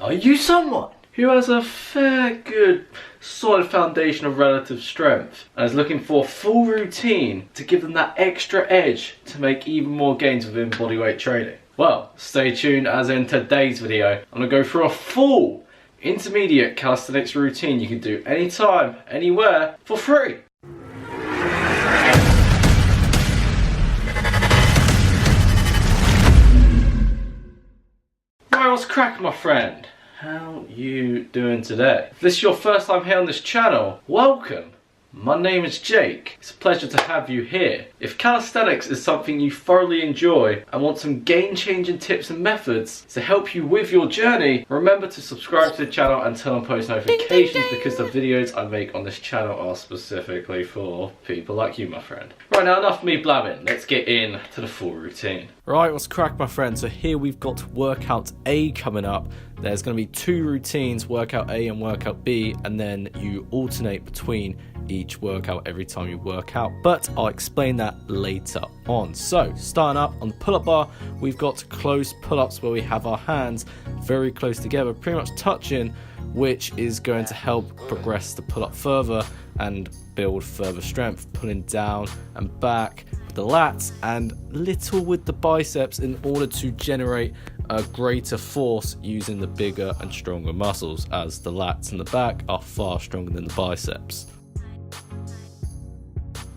Are you someone who has a fair good solid foundation of relative strength and is looking for a full routine to give them that extra edge to make even more gains within bodyweight training? Well, stay tuned, as in today's video I'm going to go through a full intermediate calisthenics routine you can do anytime, anywhere for free. Right, what's cracking, my friend? How you doing today? If this is your first time here on this channel, welcome. My name is Jake. It's a pleasure to have you here. If calisthenics is something you thoroughly enjoy and want some game-changing tips and methods to help you with your journey, remember to subscribe to the channel and turn on post notifications because the videos I make on this channel are specifically for people like you, my friend. Right, now enough of me blabbing. Let's get into the full routine. Right, what's crack, my friend? So here we've got workout A coming up. There's going to be two routines, workout A and workout B, and then you alternate between each workout every time you work out, but I'll explain that later on. So starting up on the pull-up bar, we've got close pull-ups where we have our hands very close together, pretty much touching, which is going to help progress the pull-up further and build further strength, pulling down and back with the lats and little with the biceps in order to generate a greater force using the bigger and stronger muscles, as the lats in the back are far stronger than the biceps.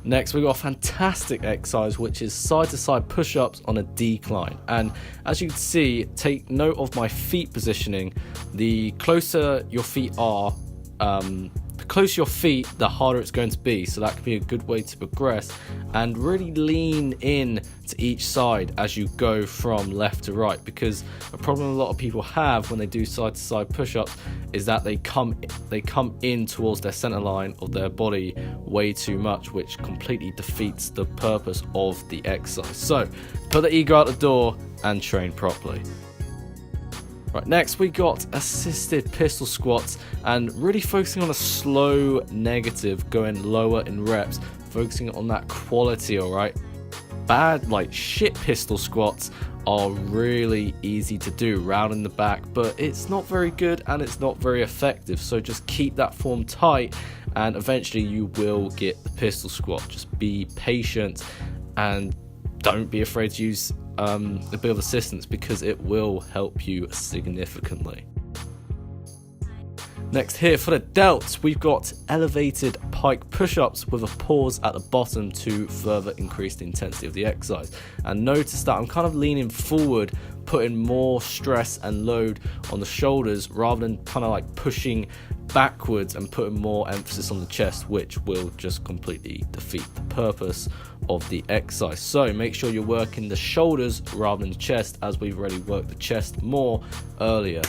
Next, we've got a fantastic exercise which is side-to-side push-ups on a decline, and as you can see, take note of my feet positioning. The closer your feet are, the harder it's going to be, so that can be a good way to progress and really lean in to each side as you go from left to right, because a problem a lot of people have when they do side-to-side push-ups is that they come in towards their center line of their body way too much, which completely defeats the purpose of the exercise. So put the ego out the door and train properly. Right, next we got assisted pistol squats, and really focusing on a slow negative, going lower in reps, focusing on that quality. Alright, bad, like shit pistol squats are really easy to do, round in the back, but it's not very good and it's not very effective, so just keep that form tight and eventually you will get the pistol squat. Just be patient and don't be afraid to use a bit of assistance, because it will help you significantly. Next here for the delts, we've got elevated pike push-ups with a pause at the bottom to further increase the intensity of the exercise. And notice that I'm kind of leaning forward, putting more stress and load on the shoulders rather than kind of like pushing backwards and putting more emphasis on the chest, which will just completely defeat the purpose of the exercise. So make sure you're working the shoulders rather than the chest, as we've already worked the chest more earlier.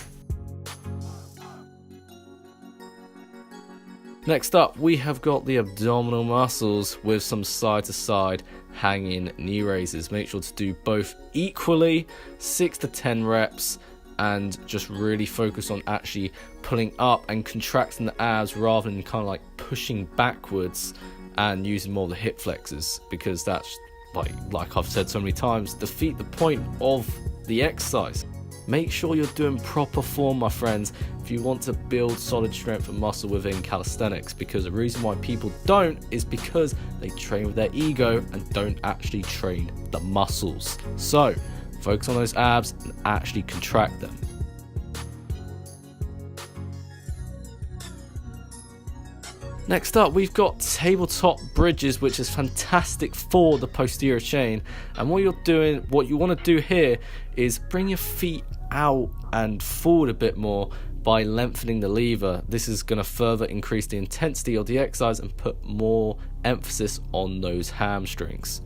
Next up, we have got the abdominal muscles with some side to side hanging knee raises. Make sure to do both equally, 6 to 10 reps, and just really focus on actually pulling up and contracting the abs rather than kind of like pushing backwards and using more of the hip flexors, because that's like I've said so many times, defeat the point of the exercise. Make sure you're doing proper form, my friends, if you want to build solid strength and muscle within calisthenics, because the reason why people don't is because they train with their ego and don't actually train the muscles. So focus on those abs and actually contract them. Next up, we've got tabletop bridges, which is fantastic for the posterior chain. And what you want to do here is bring your feet out and forward a bit more by lengthening the lever. This is going to further increase the intensity of the exercise and put more emphasis on those hamstrings.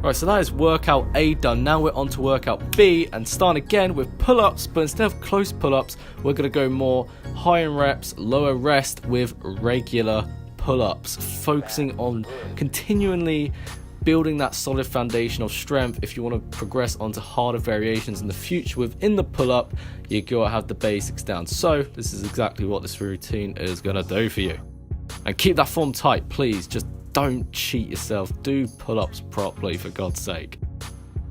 Right, so that is workout A done. Now we're on to workout B, and start again with pull-ups, but instead of close pull-ups, we're going to go more high in reps, lower rest with regular pull-ups, focusing on continually building that solid foundation of strength. If you want to progress onto harder variations in the future within the pull-up, you gotta have the basics down. So this is exactly what this routine is going to do for you. And keep that form tight, please. Just don't cheat yourself. Do pull-ups properly, for God's sake.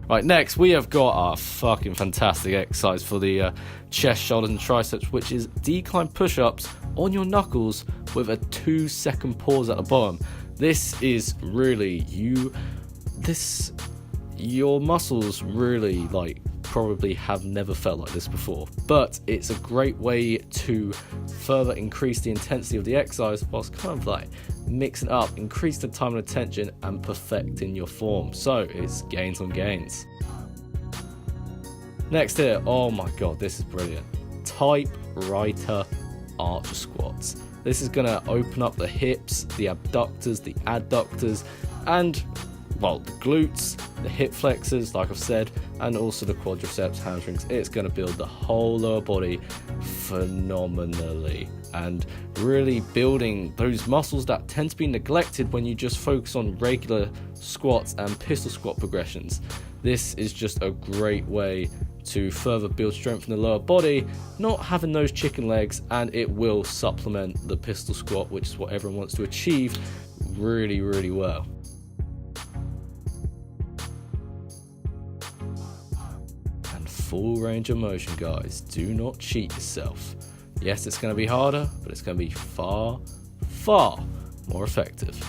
Right, next we have got our fucking fantastic exercise for the chest, shoulders and triceps, which is decline push-ups on your knuckles with a 2-second pause at the bottom. This is really your muscles really probably have never felt like this before, but it's a great way to further increase the intensity of the exercise whilst kind of mixing it up, increase the time and attention and perfecting your form. So it's gains on gains. Next here, oh my god, this is brilliant. Typewriter arch squats. This is going to open up the hips, the abductors, the adductors, and well, the glutes, the hip flexors, like I've said, and also the quadriceps, hamstrings. It's going to build the whole lower body phenomenally and really building those muscles that tend to be neglected when you just focus on regular squats and pistol squat progressions. This is just a great way to further build strength in the lower body, not having those chicken legs, and it will supplement the pistol squat, which is what everyone wants to achieve, really, really well. Full range of motion, guys. Do not cheat yourself. Yes, it's going to be harder, but it's going to be far, far more effective.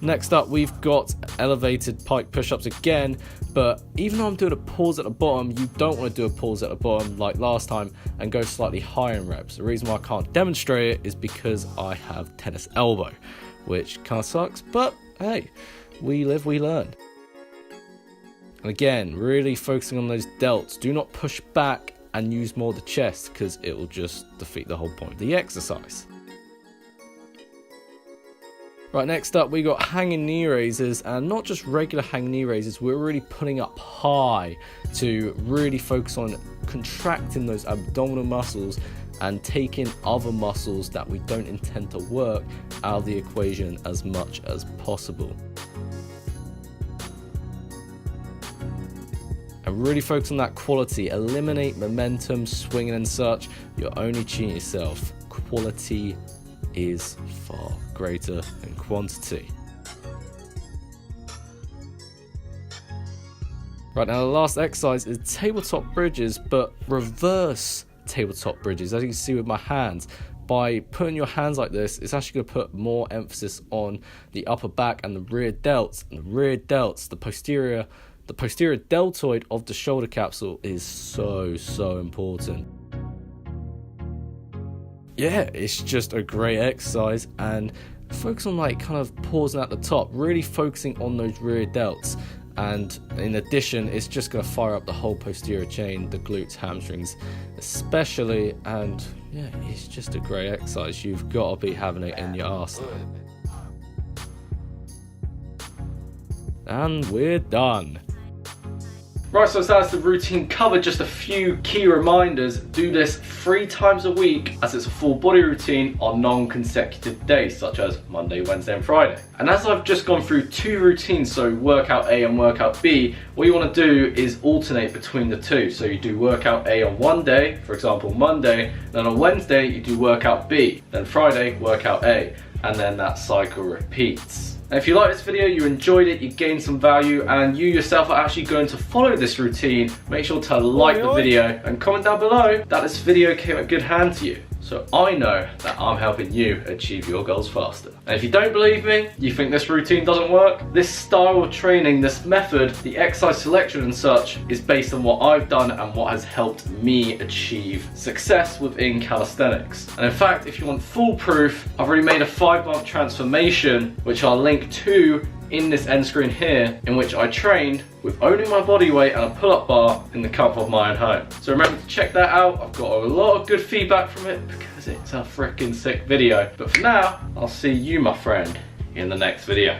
Next up, we've got elevated pike push-ups again, but even though I'm doing a pause at the bottom, you don't want to do a pause at the bottom like last time and go slightly higher in reps. The reason why I can't demonstrate it is because I have tennis elbow, which kind of sucks, but hey, we live, we learn. And again, really focusing on those delts. Do not push back and use more of the chest because it will just defeat the whole point of the exercise. Right, next up we got hanging knee raises, and not just regular hanging knee raises, we're really putting up high to really focus on contracting those abdominal muscles and taking other muscles that we don't intend to work out of the equation as much as possible. And really focus on that quality, eliminate momentum, swinging and such. You're only cheating yourself. Quality is far greater than quantity. Right, now the last exercise is tabletop bridges, but reverse tabletop bridges. As you can see with my hands, by putting your hands like this, it's actually going to put more emphasis on the upper back and the rear delts. And the rear delts, the posterior deltoid of the shoulder capsule is so important. Yeah, it's just a great exercise, and focus on kind of pausing at the top, really focusing on those rear delts. And in addition, it's just going to fire up the whole posterior chain, the glutes, hamstrings especially, and yeah, it's just a great exercise. You've got to be having it in your arse. And we're done. Right, so that's the routine covered. Just a few key reminders. Do this 3 times a week, as it's a full body routine on non-consecutive days, such as Monday, Wednesday and Friday. And as I've just gone through 2 routines, so workout A and workout B, what you want to do is alternate between the 2. So you do workout A on one day, for example Monday, then on Wednesday you do workout B, then Friday workout A, and then that cycle repeats. And if you like this video, you enjoyed it, you gained some value, and you yourself are actually going to follow this routine, make sure to like the video and comment down below that this video came at good hand to you, so I know that I'm helping you achieve your goals faster. And if you don't believe me, you think this routine doesn't work, this style of training, this method, the exercise selection and such is based on what I've done and what has helped me achieve success within calisthenics. And in fact, if you want full proof, I've already made a 5-month transformation, which I'll link to in this end screen here, in which I trained with only my body weight and a pull-up bar in the comfort of my own home. So remember to check that out. I've got a lot of good feedback from it because it's a freaking sick video. But for now, I'll see you, my friend, in the next video.